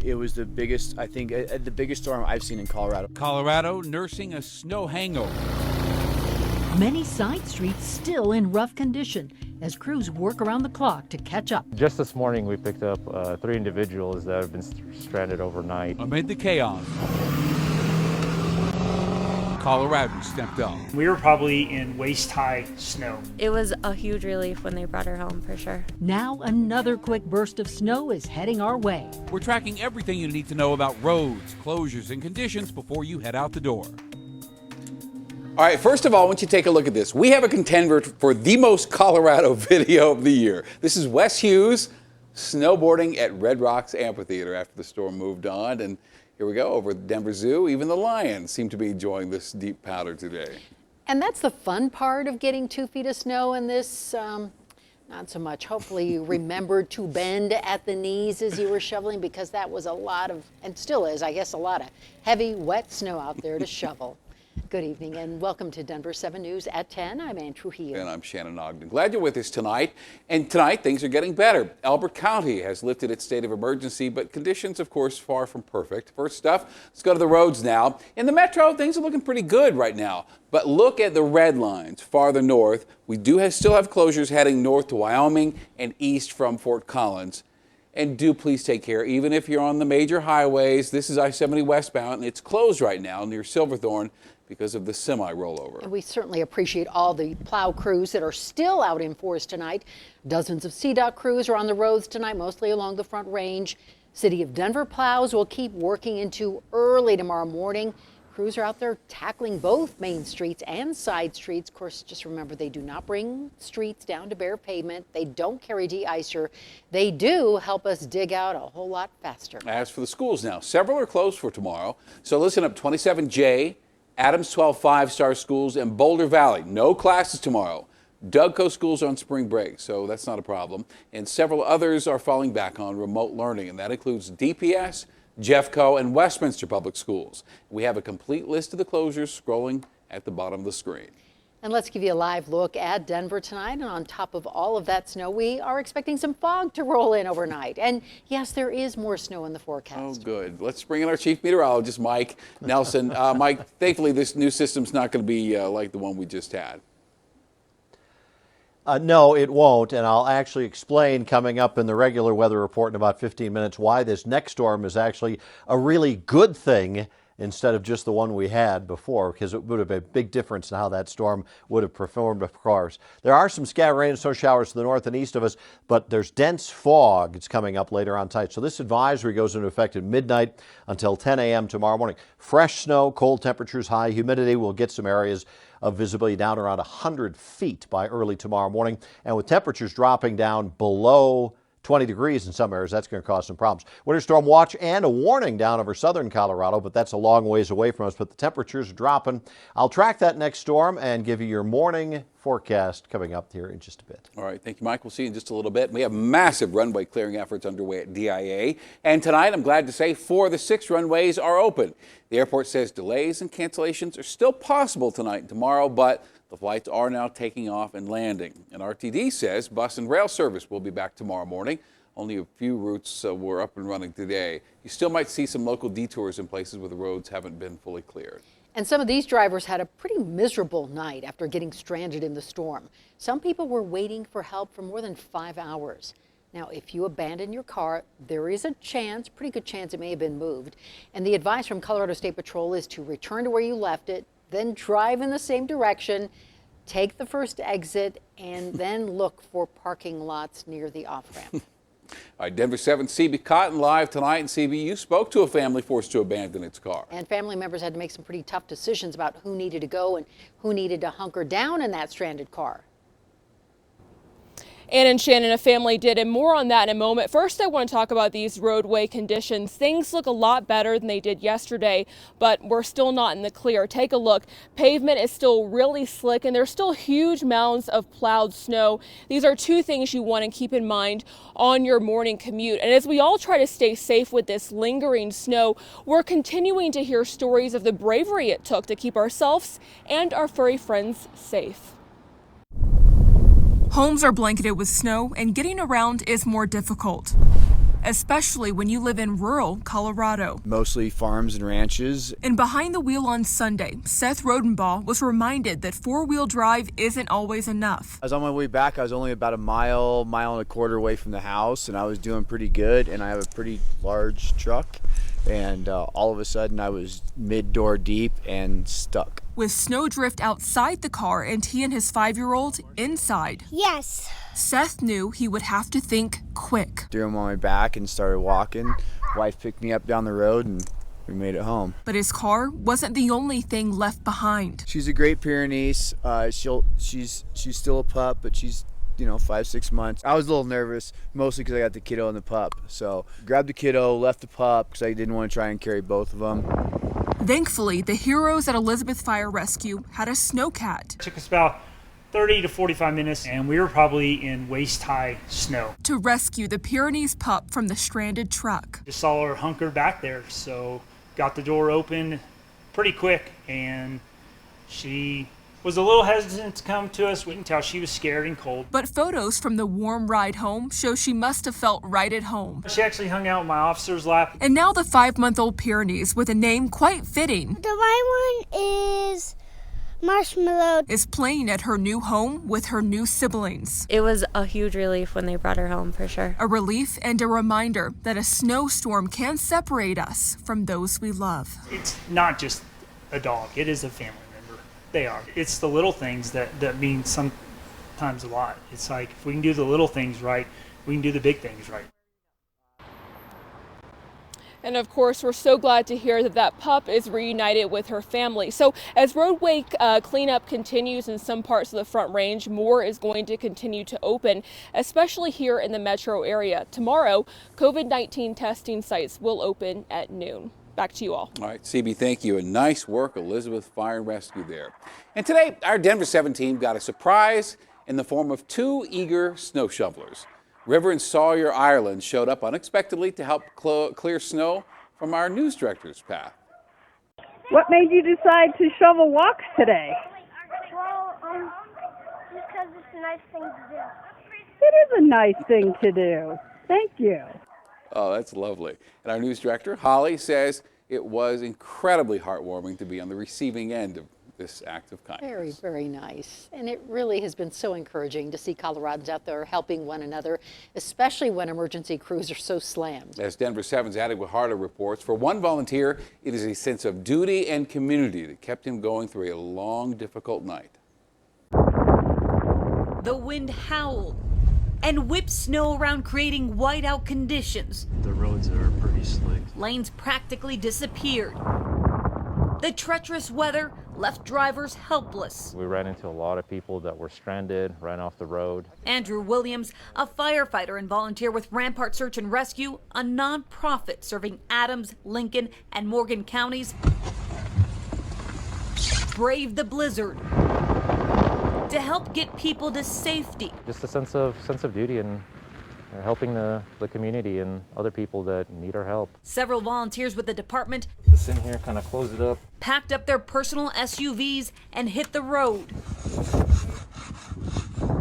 It was the biggest, I think, the biggest storm I've seen in Colorado. Colorado nursing a snow hangover. Many side streets still in rough condition as crews work around the clock to catch up. Just this morning, we picked up 3 individuals that have been stranded overnight. Amid the chaos, Colorado stepped up. We were probably in waist-high snow. It was a huge relief when they brought her home, for sure. Now another quick burst of snow is heading our way. We're tracking everything you need to know about roads, closures, and conditions before you head out the door. All right, first of all, I want you to take a look at this. We have a contender for the most Colorado video of the year. This is Wes Hughes snowboarding at Red Rocks Amphitheater after the storm moved on. And here we go, over at the Denver Zoo. Even the lions seem to be enjoying this deep powder today. And that's the fun part of getting 2 feet of snow in this, not so much. Hopefully you remembered to bend at the knees as you were shoveling, because that was a lot of, and still is, I guess, a lot of heavy, wet snow out there to shovel. Good evening and welcome to Denver7 News at 10. I'm Ann Trujillo. And I'm Shannon Ogden. Glad you're with us tonight. And tonight, things are getting better. Elbert County has lifted its state of emergency, but conditions, of course, far from perfect. First up, let's go to the roads now. In the metro, things are looking pretty good right now. But look at the red lines farther north. We still have closures heading north to Wyoming and east from Fort Collins. And do please take care, even if you're on the major highways. This is I-70 westbound, and it's closed right now near Silverthorne because of the semi rollover. And we certainly appreciate all the plow crews that are still out in force tonight. Dozens of CDOT crews are on the roads tonight, mostly along the Front Range. City of Denver plows will keep working into early tomorrow morning. Crews are out there tackling both main streets and side streets. Of course, just remember, they do not bring streets down to bare pavement. They don't carry de-icer. They do help us dig out a whole lot faster. As for the schools now, several are closed for tomorrow. So listen up, 27J, Adams 12 5-star schools, and Boulder Valley. No classes tomorrow. Dougco schools are on spring break, so that's not a problem. And several others are falling back on remote learning, and that includes DPS, Jeffco, and Westminster Public Schools. We have a complete list of the closures scrolling at the bottom of the screen. And let's give you a live look at Denver tonight. And on top of all of that snow, we are expecting some fog to roll in overnight. And yes, there is more snow in the forecast. Oh, good. Let's bring in our chief meteorologist, Mike Nelson. Mike, thankfully this new system's not going to be like the one we just had. No, it won't, and I'll actually explain coming up in the regular weather report in about 15 minutes why this next storm is actually a really good thing instead of just the one we had before, because it would have been a big difference in how that storm would have performed, of course. There are some scattered rain and snow showers to the north and east of us, but there's dense fog. It's coming up later on tonight. So this advisory goes into effect at midnight until 10 a.m. tomorrow morning. Fresh snow, cold temperatures, high humidity. We'll get some areas of visibility down around 100 feet by early tomorrow morning. And with temperatures dropping down below 20 degrees in some areas, that's going to cause some problems. Winter storm watch and a warning down over southern Colorado, but that's a long ways away from us. But the temperatures are dropping. I'll track that next storm and give you your morning forecast coming up here in just a bit. All right. Thank you, Mike. We'll see you in just a little bit. We have massive runway clearing efforts underway at DIA. And tonight, I'm glad to say 4 of the 6 runways are open. The airport says delays and cancellations are still possible tonight and tomorrow, but the flights are now taking off and landing. And RTD says bus and rail service will be back tomorrow morning. Only a few routes were up and running today. You still might see some local detours in places where the roads haven't been fully cleared. And some of these drivers had a pretty miserable night after getting stranded in the storm. Some people were waiting for help for more than 5 hours. Now, if you abandon your car, there is a chance, pretty good chance it may have been moved. And the advice from Colorado State Patrol is to return to where you left it, then drive in the same direction, take the first exit, and then look for parking lots near the off-ramp. All right, Denver7 CB Cotton live tonight. And CB, you spoke to a family forced to abandon its car. And family members had to make some pretty tough decisions about who needed to go and who needed to hunker down in that stranded car. Ann and Shannon, a family did, and more on that in a moment. First, I want to talk about these roadway conditions. Things look a lot better than they did yesterday, but we're still not in the clear. Take a look. Pavement is still really slick, and there's still huge mounds of plowed snow. These are 2 things you want to keep in mind on your morning commute. And as we all try to stay safe with this lingering snow, we're continuing to hear stories of the bravery it took to keep ourselves and our furry friends safe. Homes are blanketed with snow, and getting around is more difficult. especially when you live in rural Colorado. Mostly farms and ranches. And behind the wheel on Sunday, Seth Rodenbaugh was reminded that four-wheel drive isn't always enough. I was on my way back. I was only about a mile and a quarter away from the house, and I was doing pretty good, and I have a pretty large truck. And all of a sudden I was mid-door deep and stuck. With snowdrift outside the car and he and his 5-year-old inside. Yes. Seth knew he would have to think quick. Threw him on my back and started walking. Wife picked me up down the road and we made it home. But his car wasn't the only thing left behind. She's a Great Pyrenees. She's still a pup, but she's 5-6 months. I was a little nervous, mostly because I got the kiddo and the pup. So grabbed the kiddo, left the pup because I didn't want to try and carry both of them. Thankfully, the heroes at Elizabeth Fire Rescue had a snowcat. It took us about 30 to 45 minutes, and we were probably in waist-high snow. To rescue the Pyrenees pup from the stranded truck. Just saw her hunkered back there, so got the door open pretty quick, and she was a little hesitant to come to us. We can tell she was scared and cold. But photos from the warm ride home show she must have felt right at home. She actually hung out in my officer's lap. And now the 5-month-old Pyrenees, with a name quite fitting, The right one is Marshmallow, is playing at her new home with her new siblings. It was a huge relief when they brought her home, for sure. A relief and a reminder that a snowstorm can separate us from those we love. It's not just a dog, it is a family member. They are. It's the little things that mean sometimes a lot. It's like if we can do the little things right, we can do the big things right. And of course, we're so glad to hear that that pup is reunited with her family. So as roadway cleanup continues in some parts of the Front Range, more is going to continue to open, especially here in the metro area. Tomorrow, COVID-19 testing sites will open at noon. Back to you all. All right, CB, thank you. And nice work, Elizabeth Fire and Rescue there. And today, our Denver7 team got a surprise in the form of 2 eager snow shovelers. River and Sawyer, Ireland showed up unexpectedly to help clear snow from our news director's path. What made you decide to shovel walks today? well, because it's a nice thing to do. It is a nice thing to do. Thank you. Oh, that's lovely. And our news director, Holly, says it was incredibly heartwarming to be on the receiving end of this act of kindness. Very, very nice. And it really has been so encouraging to see Coloradans out there helping one another, especially when emergency crews are so slammed. As Denver7's Addie Guajardo reports, for one volunteer, it is a sense of duty and community that kept him going through a long, difficult night. The wind howled and whipped snow around, creating whiteout conditions. The roads are pretty slick. Lanes practically disappeared. The treacherous weather left drivers helpless. We ran into a lot of people that were stranded, ran off the road. Andrew Williams, a firefighter and volunteer with Rampart Search and Rescue, a nonprofit serving Adams, Lincoln, and Morgan counties, braved the blizzard to help get people to safety. Just a sense of duty and helping the community and other people that need our help. Several volunteers with the department Just in here, kind of close it up. packed up their personal SUVs and hit the road.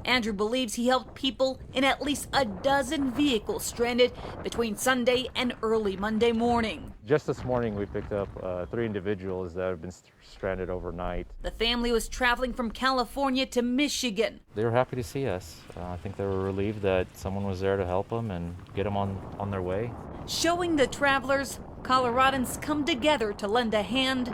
Andrew believes he helped people in at least a dozen vehicles stranded between Sunday and early Monday morning. Just this morning, we picked up 3 individuals that have been stranded overnight. The family was traveling from California to Michigan. They were happy to see us. I think they were relieved that someone was there to help them and get them on their way. Showing the travelers Coloradans come together to lend a hand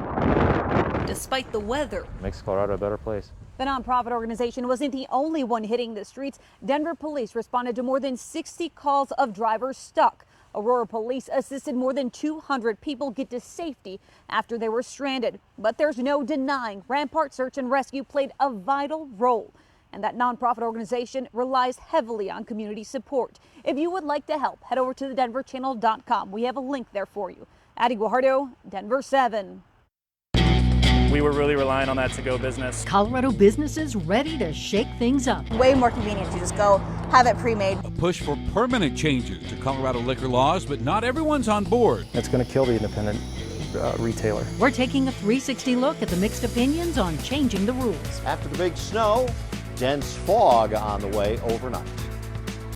despite the weather. Makes Colorado a better place. The nonprofit organization wasn't the only one hitting the streets. Denver police responded to more than 60 calls of drivers stuck. Aurora police assisted more than 200 people get to safety after they were stranded. But there's no denying Rampart Search and Rescue played a vital role. And that nonprofit organization relies heavily on community support. If you would like to help, head over to thedenverchannel.com. We have a link there for you. Addie Guajardo, Denver7. We were really relying on that to-go business. Colorado businesses ready to shake things up. Way more convenient to just go have it pre-made. A push for permanent changes to Colorado liquor laws, but not everyone's on board. It's going to kill the independent retailer. We're taking a 360 look at the mixed opinions on changing the rules. After the big snow, dense fog on the way overnight.